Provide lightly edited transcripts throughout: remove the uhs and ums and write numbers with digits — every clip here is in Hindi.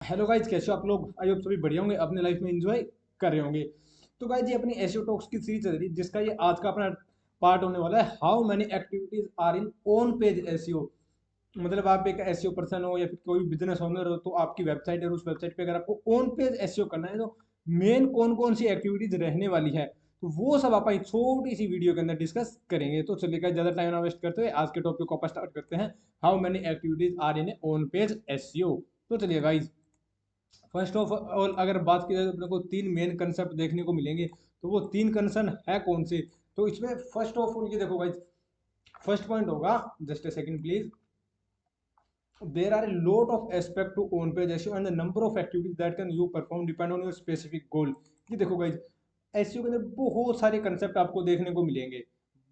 हेलो गाइज, कैसे हो आप लोग? आई होप सभी बढ़िया होंगे, अपने लाइफ में एंजॉय कर रहे होंगे। तो गाइज, ये अपनी एसईओ टॉक्स की सीरीज चल रही है, जिसका ये आज का अपना पार्ट होने वाला है। How many activities are in on page SEO. मतलब आप एक एसईओ पर्सन हो या फिर कोई बिजनेस ओनर हो, तो आपकी वेबसाइट है, उस वेबसाइट पे अगर आपको ऑन पेज एसईओ करना है तो मेन कौन कौन सी एक्टिविटीज रहने वाली है, तो वो सब आप एक छोटी सी वीडियो के अंदर डिस्कस करेंगे। तो चलिए गाइस, ज्यादा टाइम ना वेस्ट करते हुए आज के टॉपिक को अपन स्टार्ट करते हैं। How many activities are in on page SEO. तो चलिए गाइस, फर्स्ट ऑफ ऑल अगर बात की जाए तो अपने को तीन मेन कंसेप्ट देखने को मिलेंगे। तो वो तीन कंसर्न है कौन से? तो इसमें फर्स्ट ऑफ ऑल ये देखो गाइस, फर्स्ट पॉइंट होगा, just a second please. There are a lot of aspect to on page SEO and the number of activities that can you perform depend on your specific goal. ये देखो गाइस, एसईओ के अंदर बहुत सारे कंसेप्ट आपको देखने को मिलेंगे।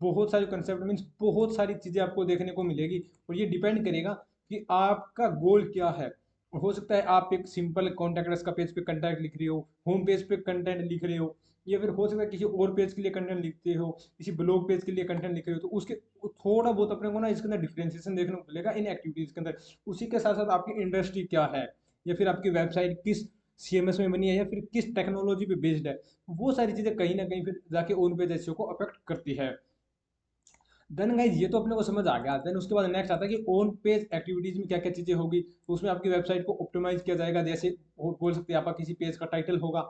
बहुत सारे कंसेप्ट मीन्स बहुत सारी चीजें आपको देखने को मिलेगी, और ये डिपेंड करेगा कि आपका गोल क्या है। हो सकता है आप एक सिंपल कॉन्टैक्ट का पेज पे कंटैक्ट लिख रहे हो, होम पेज पे कंटेंट लिख रहे हो, या फिर हो सकता है किसी और पेज के लिए कंटेंट लिखते हो, किसी ब्लॉग पेज के लिए कंटेंट लिख रहे हो। तो उसके थोड़ा बहुत अपने को ना इसके अंदर डिफरेंशिएशन देखने को मिलेगा इन एक्टिविटीज के अंदर। उसी के साथ साथ आपकी इंडस्ट्री क्या है, या फिर आपकी वेबसाइट किस सीएमएस में बनी है, या फिर किस टेक्नोलॉजी पे बेस्ड है, वो सारी चीजें कहीं ना कहीं फिर जाके ऑन पेज एसईओ को अफेक्ट करती है। देन गाइज, ये तो अपने को समझ आ गया। देन उसके बाद नेक्स्ट आता है कि ऑन पेज एक्टिविटीज में क्या क्या चीजें होगी। तो उसमें आपकी वेबसाइट को ऑप्टिमाइज किया जाएगा। जैसे बोल सकते हैं, आपका किसी पेज का टाइटल होगा।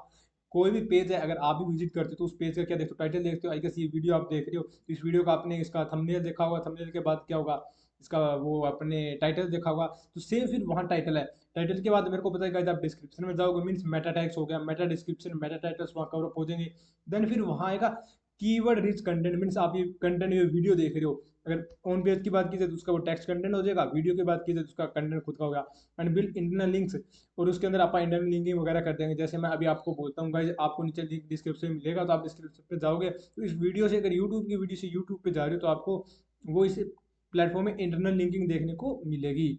कोई भी पेज है, अगर आप भी विजिट करते हो तो उस पेज का क्या देखते हो? टाइटल देखते हो। आई गेस ये वीडियो आप देख रहे हो, तो इस वीडियो का आपने इसका थंबनेल देखा होगा। थंबनेल के बाद क्या होगा? इसका वो अपने टाइटल देखा होगा। तो सेम फिर वहाँ टाइटल है। टाइटल के बाद मेरे को पता है गाइस, आप डिस्क्रिप्शन में जाओगे, मीन्स मेटा टैग्स हो गया, मेटा डिस्क्रिप्शन, मेटा टाइटल्स वहाँ कवर अप हो जाएंगे। देन फिर वहाँ आएगा कीवर्ड रिच कंटेंट, मीन्स आप ये कंटेंट, ये वीडियो देख रहे हो, अगर ऑन पेज की बात की जाए तो उसका वो टेक्स्ट कंटेंट हो जाएगा। वीडियो की बात की जाए तो उसका कंटेंट खुद का होगा। एंड बिल्ड इंटरनल लिंक्स, और उसके अंदर आप इंटरनल लिंकिंग वगैरह कर देंगे। जैसे मैं अभी आपको बोलता हूँ गाइस, आपको नीचे लिंक डिस्क्रिप्शन में मिलेगा, तो आप डिस्क्रिप्शन पे जाओगे तो इस वीडियो से, अगर यूट्यूब की वीडियो से यूट्यूब पे जा रहे हो, तो आपको वो इस प्लेटफॉर्म में इंटरनल लिंकिंग देखने को मिलेगी।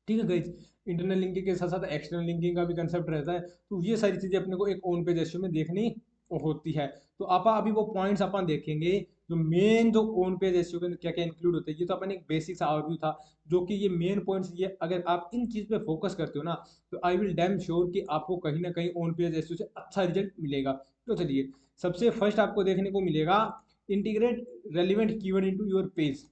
ठीक है गाइज, इंटरनल लिंकिंग के साथ साथ एक्सटर्नल लिंकिंग का भी कंसेप्ट रहता है। तो ये सारी चीजें अपने को एक ऑन पेज एसईओ में देखनी होती है। तो आप अभी वो पॉइंट्स अपन देखेंगे, जो मेन जो ऑन पेज एसईओ के अंदर क्या क्या इंक्लूड होते हैं। ये तो अपन एक बेसिक सा ओवरव्यू था, जो कि ये मेन पॉइंट्स, ये अगर आप इन चीज पे फोकस करते हो ना, तो आई विल डैम श्योर कि आपको कहीं ना कहीं ऑन पेज एसईओ से अच्छा रिजल्ट मिलेगा। तो चलिए, सबसे फर्स्ट आपको देखने को मिलेगा, integrate relevant keyword into your page.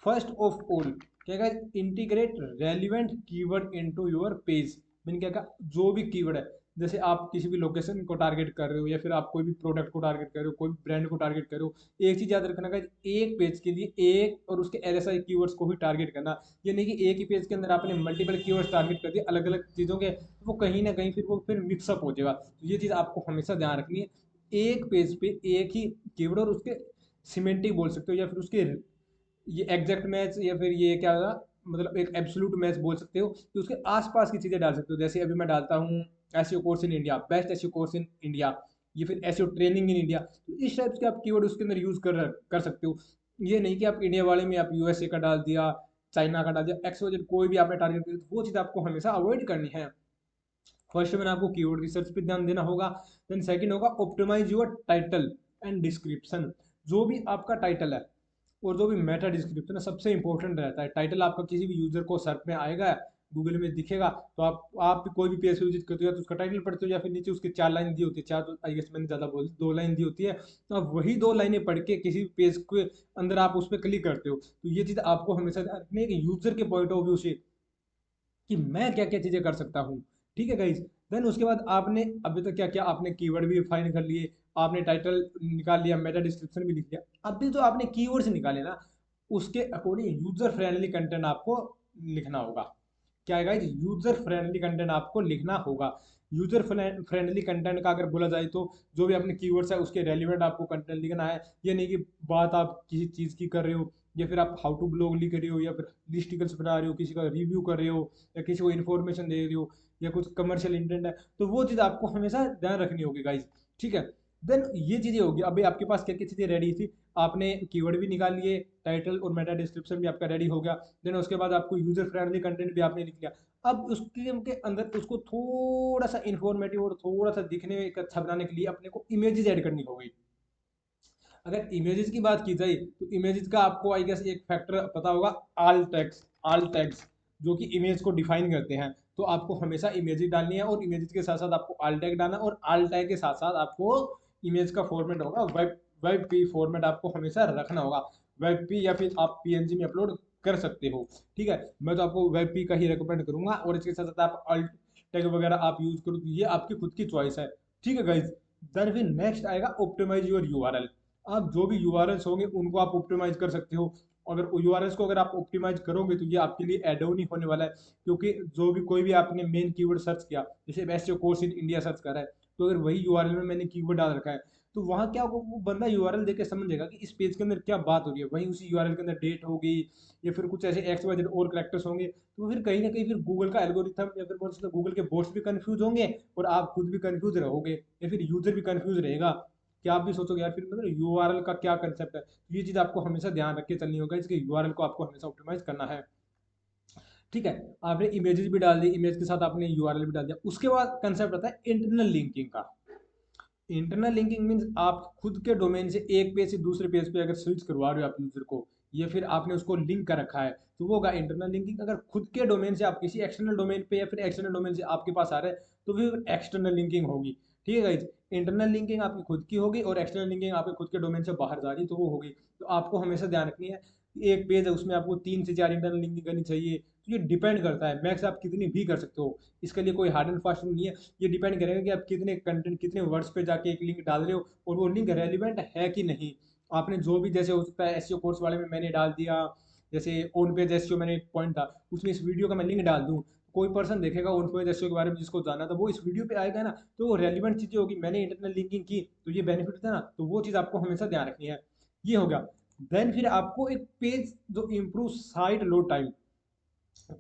First of all क्या कहा? Integrate relevant keyword into your page. मैंने क्या कहा? जो भी कीवर्ड है, जैसे आप किसी भी लोकेशन को टारगेट कर रहे हो, या फिर आप कोई भी प्रोडक्ट को टारगेट कर रहे हो, कोई भी ब्रांड को टारगेट कर रहे हो, एक चीज याद रखना का, एक पेज के लिए एक और उसके एलएसआई कीवर्ड्स को ही टारगेट करना। ये नहीं कि एक ही पेज के अंदर आपने मल्टीपल कीवर्ड्स टारगेट कर दिए अलग अलग चीजों के, तो वो कहीं ना कहीं फिर वो फिर मिक्सअप हो जाएगा। तो ये चीज आपको हमेशा ध्यान रखनी है। एक पेज पे एक ही कीवर्ड और उसके सिमेंटिक बोल सकते हो, या फिर उसके ये एग्जैक्ट मैच, या फिर ये क्या होगा, मतलब एक एब्सोल्यूट मैच बोल सकते हो, कि उसके आसपास की चीजें डाल सकते हो। जैसे अभी मैं डालता हूँ SEO course in India, best SEO course in India, ये फिर एसईओ ट्रेनिंग इन इंडिया। तो इस टाइप के आप कीवर्ड उसके अंदर यूज कर सकते हो। ये नहीं कि आप इंडिया वाले में आप यूएसए का डाल दिया, चाइना का डाल दिया, एक्सवाइजेड कोई भी आपने टारगेट किया, तो वो चीज आपको हमेशा अवॉइड करनी है। फर्स्ट में आपको कीवर्ड रिसर्च पे ध्यान देना होगा। देन सेकंड होगा optimise your title and description. जो भी आपका टाइटल है और जो भी मेटा डिस्क्रिप्शन है, सबसे इंपॉर्टेंट रहता है। टाइटल आपका किसी भी यूजर को सर्च में आएगा, गूगल में दिखेगा, तो आप भी कोई भी पेज पे विजिट करते हो, या तो उसका टाइटल पढ़ते हो, या फिर नीचे उसकी चार लाइन दी होती है, चार तो आई गेस मैंने ज्यादा बोल, दो लाइन दी होती है। तो आप वही दो लाइनें पढ़ के किसी भी पेज के अंदर आप उस पर क्लिक करते हो। तो ये चीज आपको हमेशा ध्यान रखनी है कि यूजर के पॉइंट ऑफ व्यू से कि मैं क्या क्या चीजें कर सकता हूँ। ठीक है गाइज। देन उसके बाद आपने अभी तक क्या क्या, आपने कीवर्ड भी फाइन कर लिए, आपने टाइटल निकाल लिया, मेटा डिस्क्रिप्शन भी लिख लिया। अभी जो आपने कीवर्ड्स निकाले ना, उसके अकॉर्डिंग यूजर फ्रेंडली कंटेंट आपको लिखना होगा। क्या है गाइज? यूजर फ्रेंडली कंटेंट आपको लिखना होगा। यूजर फ्रेंडली कंटेंट का अगर बोला जाए, तो जो भी अपने कीवर्ड्स है उसके रेलिवेंट आपको कंटेंट लिखना है। ये नहीं कि बात आप किसी चीज की कर रहे हो, या फिर आप हाउ टू ब्लॉग लिख रहे हो, या फिर लिस्टिकल्स बना रहे हो, किसी का रिव्यू कर रहे हो, या किसी को इन्फॉर्मेशन दे रहे हो, या कुछ कमर्शियल इंटेंट है, तो वो चीज़ आपको हमेशा ध्यान रखनी होगी गाइज। ठीक है। देन ये चीज़ें होगी। अभी आपके पास क्या क्या चीज़ें रेडी थी, आपने कीवर्ड भी निकाल लिए, टाइटल और मेटा डिस्क्रिप्शन भी आपका रेडी हो गया। देन उसके बाद आपको यूजर फ्रेंडली कंटेंट भी आपने लिख लिया। अब उसके के अंदर उसको थोड़ा सा इंफॉर्मेटिव और थोड़ा सा दिखने में एक अच्छा बनाने के लिए अपने को इमेजेस ऐड करनी होगी। अगर इमेजेस की बात की जाए, तो इमेजेस का आपको आई गेस एक फैक्टर पता होगा, आल टैग्स। आल टैग्स जो कि इमेज को डिफाइन करते हैं। तो आपको हमेशा इमेजेस डालनी है और इमेजेस के साथ साथ आपको आल टैग डालना है और आल टैग के साथ साथ आपको इमेज का फॉर्मेट होगा वेब पी फॉर्मेट आपको हमेशा रखना होगा। वेब पी या फिर आप पीएनजी में अपलोड कर सकते हो। ठीक है, मैं तो आपको वेब पी का ही रिकमेंड करूंगा और इसके साथ साथ आप आल टैग वगैरह आप यूज करो, तो ये आपकी खुद की चॉइस है। ठीक है गाइज, देन फिर नेक्स्ट आएगा ऑप्टिमाइज योर यूआरएल। आप जो भी यूआरएल्स होंगे उनको आप ऑप्टिमाइज कर सकते हो। अगर यूआरएल्स को अगर आप ऑप्टिमाइज करोगे तो ये आपके लिए एड ऑन ही होने वाला है, क्योंकि जो भी कोई भी आपने मेन कीवर्ड सर्च किया, जैसे SEO course in India search करा है, तो अगर वही यूआरएल में मैंने कीवर्ड डाल रखा है, तो वहाँ क्या होगा, वो बंदा यूआरएल देख के समझेगा कि इस पेज के अंदर क्या बात हो रही है। वहीं उसी यूआरएल के अंदर डेट होगी या फिर कुछ ऐसे एक्स वाई जेड और करेक्टर्स होंगे, तो फिर कहीं ना कहीं फिर गूगल का एल्गोरिथम या फिर गूगल के बोट्स भी कंफ्यूज होंगे और आप खुद भी कंफ्यूज रहोगे या फिर यूजर भी कंफ्यूज रहेगा कि आप भी सोचोगे यार फिर मतलब यूआरएल का क्या कंसेप्ट है। तो ये चीज़ आपको हमेशा ध्यान रख के चलनी होगा, इसके यूआरएल को आपको हमेशा ऑप्टिमाइज करना है। ठीक है, आपने इमेजेस भी डाल दी, इमेज के साथ आपने यूआरएल भी डाल दिया। उसके बाद कंसेप्ट आता है इंटरनल लिंकिंग का। इंटरनल लिंकिंग मीन्स आप खुद के डोमेन से एक पेज से दूसरे पेज पे अगर स्विच करवा रहे हो आप यूजर को, या फिर आपने उसको लिंक कर रखा है, तो वो होगा इंटरनल लिंकिंग। अगर खुद के डोमेन से आप किसी एक्सटर्नल डोमेन पे या फिर एक्सटर्नल डोमेन से आपके पास आ रहे हैं, तो फिर एक्सटर्नल लिंकिंग होगी। ठीक है गाइज, इंटरनल लिंकिंग आपकी खुद की होगी और एक्सटर्नल लिंकिंग आपके खुद के डोमेन से बाहर जा रही है, तो वो होगी। तो आपको हमेशा ध्यान रखनी है, एक पेज है उसमें आपको 3 से 4 इंटरनल लिंकिंग करनी चाहिए। तो ये डिपेंड करता है, मैक्स आप कितनी भी कर सकते हो, इसके लिए कोई हार्ड एंड फास्ट रूल नहीं है। ये डिपेंड करेगा कि आप कितने कंटेंट कितने वर्ड्स पे जाके एक लिंक डाल रहे हो और वो लिंक रेलिवेंट है कि नहीं। आपने जो भी, जैसे हो सकता है एसईओ कोर्स वाले में मैंने डाल दिया, जैसे ऑन पेज एसईओ मैंने एक पॉइंट था उसमें इस वीडियो का मैं लिंक डाल दूँ, कोई पर्सन देखेगा ऑन पेज एसईओ के बारे में जिसको जानना था, वो इस वीडियो पे आएगा ना, तो वो रेलिवेंट चीज़ें होगी, मैंने इंटरनल लिंकिंग की तो ये बेनिफिट था ना, तो वो चीज़ आपको हमेशा ध्यान रखनी है। ये हो गया। देन फिर आपको एक पेज जो improve site load time,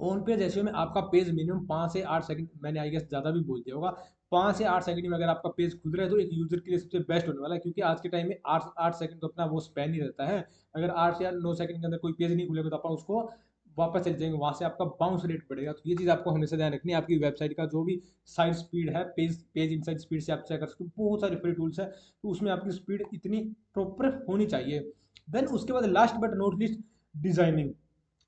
on page SEO में आपका पेज मिनिमम 5 से 8 सेकंड, मैंने आई गेस ज़्यादा भी बोल दिया होगा, 5 से 8 सेकंड में अगर आपका पेज खुद रहा है तो एक यूजर के लिए सबसे बेस्ट होने वाला है, क्योंकि आज के टाइम में 8 8 सेकंड तो अपना वो स्पैन ही रहता है। अगर 8 या 9 सेकंड के अंदर कोई पेज नहीं खुलेगा तो अपन उसको वापस चले जाएंगे, वहाँ से आपका बाउंस रेट बढ़ेगा। तो ये चीज़ आपको हमेशा ध्यान रखनी है। आपकी वेबसाइट का जो भी साइट स्पीड है, पेज पेज इनसाइड स्पीड से आप चेक कर सकते हो, बहुत सारे फ्री टूल्स है, तो उसमें आपकी स्पीड इतनी प्रॉपर होनी चाहिए। देन उसके बाद last but not least, designing.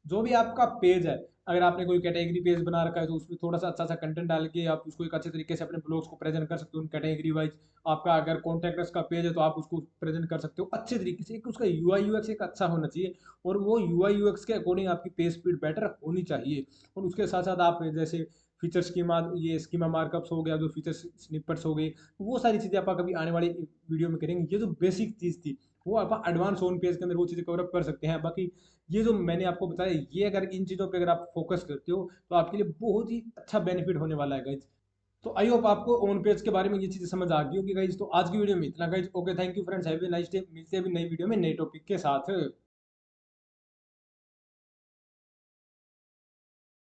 जो भी आपका पेज है, अगर आपने कोई कैटेगरी पेज बना रखा है तो उसमें थोड़ा सा अच्छा सा कंटेंट डाल के आप उसको एक अच्छे तरीके से अपने ब्लॉग्स को प्रेजेंट कर सकते हो कैटेगरी वाइज। आपका अगर कॉन्टैक्ट्स का पेज है तो आप उसको प्रेजेंट कर सकते हो अच्छे तरीके से। एक उसका यूआई यूएक्स एक अच्छा होना चाहिए और वो यूआई यूएक्स के अकॉर्डिंग आपकी पेज स्पीड बेटर होनी चाहिए। और उसके साथ साथ आप जैसे फीचर स्कीमा, ये स्कीमा मार्कअप्स हो गया, जो फीचर स्निपेट्स हो गई, वो सारी चीज़ें आप कभी आने वाली वीडियो में करेंगे। ये जो बेसिक चीज़ थी वो आप एडवांस ऑन पेज के अंदर वो चीज़ें कवरअप कर सकते हैं। बाकी ये जो मैंने आपको बताया, ये अगर इन चीज़ों पे अगर आप फोकस करते हो तो आपके लिए बहुत ही अच्छा बेनिफिट होने वाला है गाइज। तो आई होप आपको ऑन पेज के बारे में ये चीज़ें समझ आ गई होगी गाइज। तो आज की वीडियो में इतना guys. Okay, thank you friends, have a nice day. मिलते हैं अभी नई वीडियो में नई टॉपिक के साथ।